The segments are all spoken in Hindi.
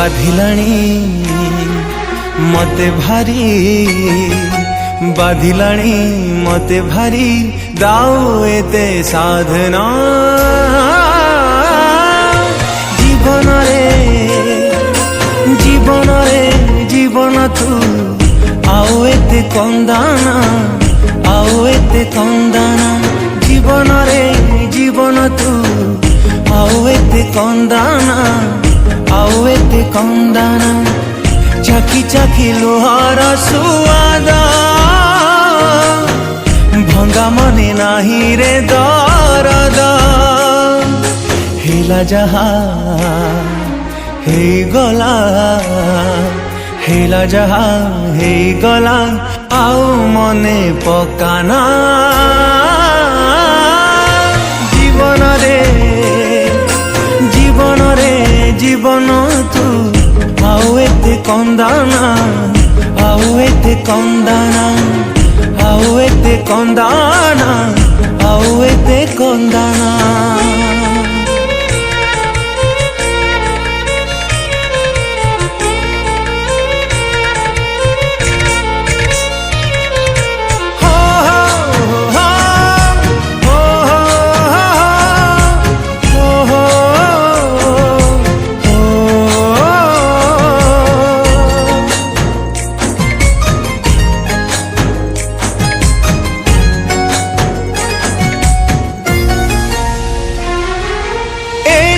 बाधिलाणी मते भारी बाधिलाणी मते भारी दाऊ एते साधना जीवन रे जीवन तू आओ एते कंदाना आओ एते कंदाना जीवन रे जीवन तू आओ एते कंदाना आओ एते कंदाना चाकी चाकी लोहार सुआद भंगा मने नाही रे दरद हेला जहा हे गला हेला जहा हे गला आओ मने पकाना जीवन रे जीवन तू आओ एते कंदाना आओ एते कंदाना आओ एते कंदाना आओ एते कंदाना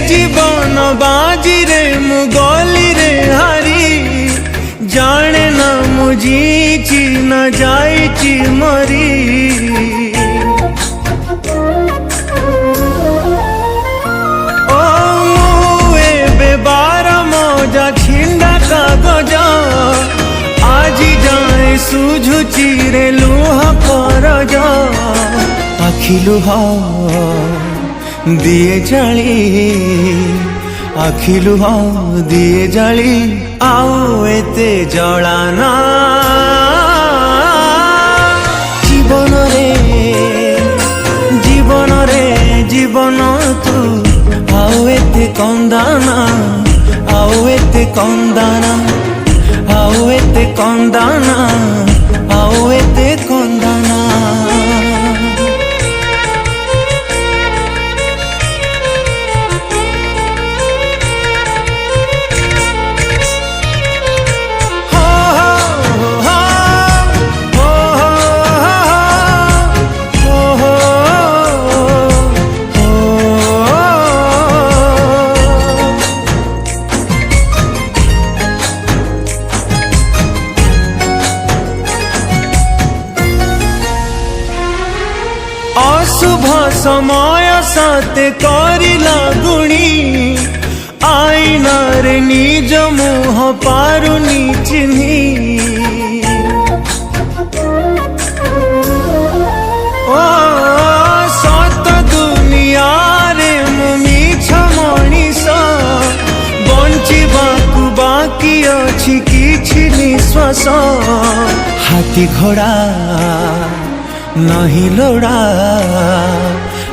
जीवन बाजी रे मुगली रे हारी जाने ना मुझी न जाई मरी ओ मुए बार मजा छिंडा कागज आजी जाए सुझुची रे लुह करज आखि लुह दिए जाली आखि लुह दिए जाली आओ एते जलाना जीवन रे जीवन तू आओ एते कंदाना आओ एते कंदाना आओ एते कंदाना आओ एते कंदाना अशुभ समय साथे करिला गुणी आईना रे निज मुह पारुनी चिन्ही ओ सत दुनिया रे मिछ मनीष बंचिबाकु बाकी अछि किछि निश्वास हाथी घोड़ा नहीं लोड़ा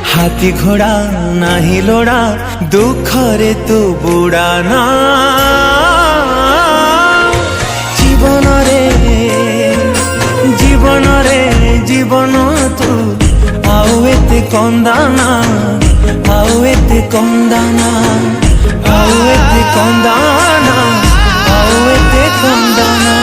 हाथी घोड़ा नहीं लोड़ा दुख रे तू बुड़ाना जीवन रे जीवन तू आओ एते कंदाना आओ एते कंदाना आओ एते कंदाना आओ एते कंदाना